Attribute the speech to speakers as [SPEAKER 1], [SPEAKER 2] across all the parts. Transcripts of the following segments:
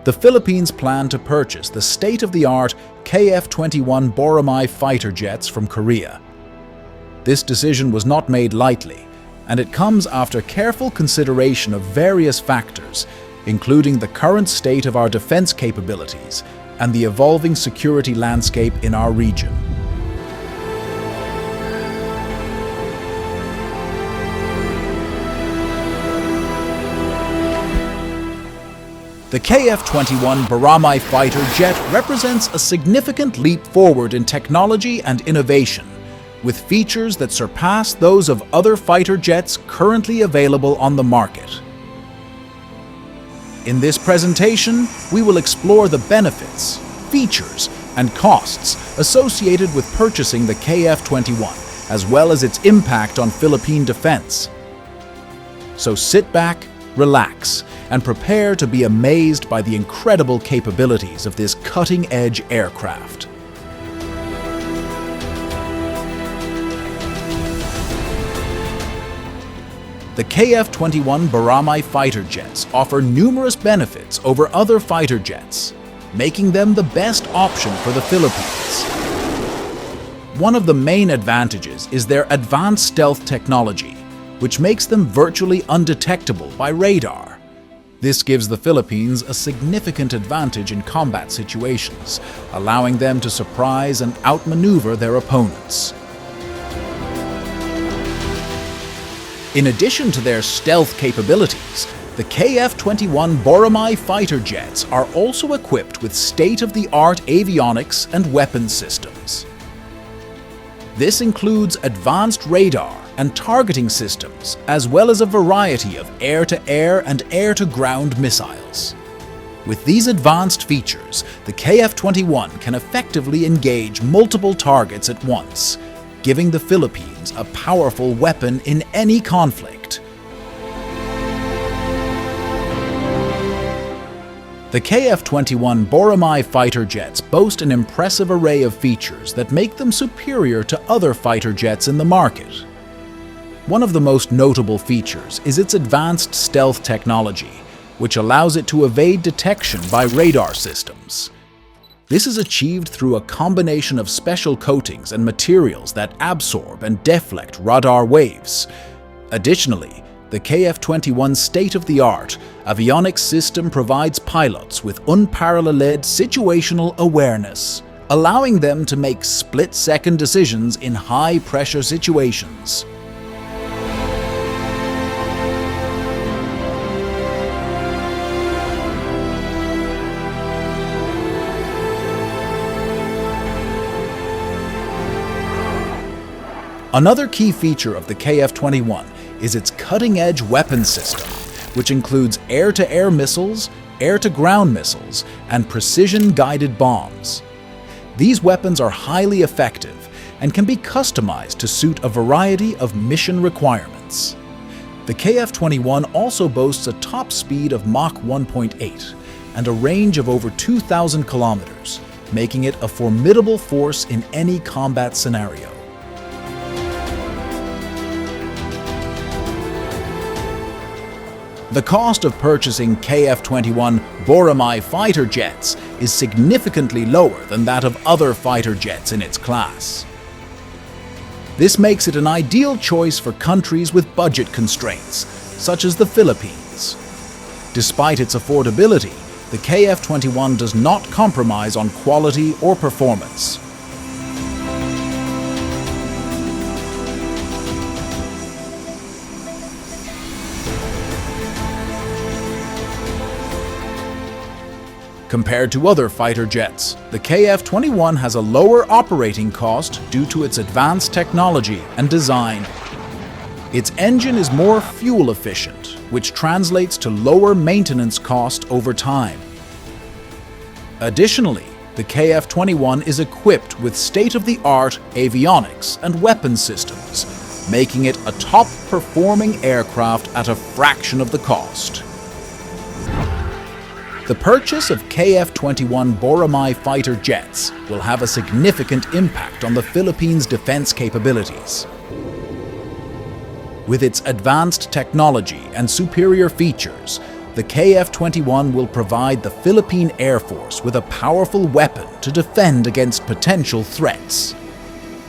[SPEAKER 1] the Philippines plan to purchase the state-of-the-art KF-21 Boramae fighter jets from Korea. This decision was not made lightly, and it comes after careful consideration of various factors, including the current state of our defense capabilities and the evolving security landscape in our region. The KF-21 Boramae fighter jet represents a significant leap forward in technology and innovation, with features that surpass those of other fighter jets currently available on the market. In this presentation, we will explore the benefits, features, and costs associated with purchasing the KF-21, as well as its impact on Philippine defense. So sit back, relax, and prepare to be amazed by the incredible capabilities of this cutting-edge aircraft. The KF-21 Boramae fighter jets offer numerous benefits over other fighter jets, making them the best option for the Philippines. One of the main advantages is their advanced stealth technology, which makes them virtually undetectable by radar. This gives the Philippines a significant advantage in combat situations, allowing them to surprise and outmaneuver their opponents. In addition to their stealth capabilities, the KF-21 Boramae fighter jets are also equipped with state-of-the-art avionics and weapons systems. This includes advanced radar and targeting systems, as well as a variety of air-to-air and air-to-ground missiles. With these advanced features, the KF-21 can effectively engage multiple targets at once, giving the Philippines a powerful weapon in any conflict. The KF-21 Boramae fighter jets boast an impressive array of features that make them superior to other fighter jets in the market. One of the most notable features is its advanced stealth technology, which allows it to evade detection by radar systems. This is achieved through a combination of special coatings and materials that absorb and deflect radar waves. Additionally, the KF-21 state-of-the-art avionics system provides pilots with unparalleled situational awareness, allowing them to make split-second decisions in high-pressure situations. Another key feature of the KF-21 is its cutting-edge weapons system, which includes air-to-air missiles, air-to-ground missiles, and precision-guided bombs. These weapons are highly effective and can be customized to suit a variety of mission requirements. The KF-21 also boasts a top speed of Mach 1.8 and a range of over 2,000 kilometers, making it a formidable force in any combat scenario. The cost of purchasing KF-21 Boramae fighter jets is significantly lower than that of other fighter jets in its class. This makes it an ideal choice for countries with budget constraints, such as the Philippines. Despite its affordability, the KF-21 does not compromise on quality or performance. Compared to other fighter jets, the KF-21 has a lower operating cost due to its advanced technology and design. Its engine is more fuel efficient, which translates to lower maintenance cost over time. Additionally, the KF-21 is equipped with state-of-the-art avionics and weapons systems, making it a top-performing aircraft at a fraction of the cost. The purchase of KF-21 Boramae fighter jets will have a significant impact on the Philippines' defense capabilities. With its advanced technology and superior features, the KF-21 will provide the Philippine Air Force with a powerful weapon to defend against potential threats.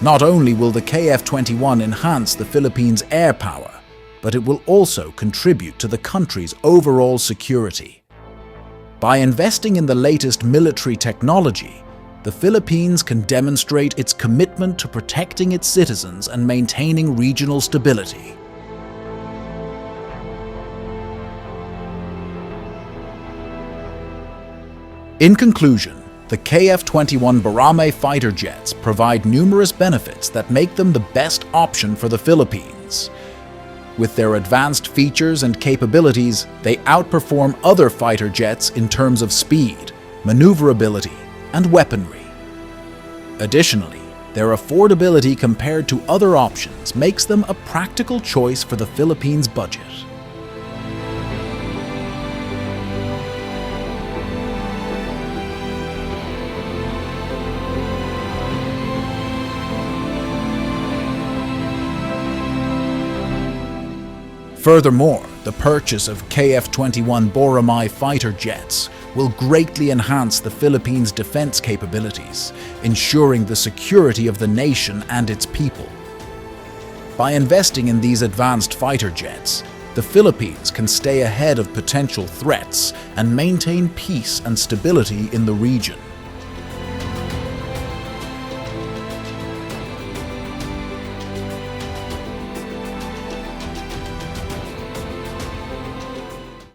[SPEAKER 1] Not only will the KF-21 enhance the Philippines' air power, but it will also contribute to the country's overall security. By investing in the latest military technology, the Philippines can demonstrate its commitment to protecting its citizens and maintaining regional stability. In conclusion, the KF-21 Boramae fighter jets provide numerous benefits that make them the best option for the Philippines. With their advanced features and capabilities, they outperform other fighter jets in terms of speed, maneuverability, and weaponry. Additionally, their affordability compared to other options makes them a practical choice for the Philippines' budget. Furthermore, the purchase of KF-21 Boramae fighter jets will greatly enhance the Philippines' defense capabilities, ensuring the security of the nation and its people. By investing in these advanced fighter jets, the Philippines can stay ahead of potential threats and maintain peace and stability in the region.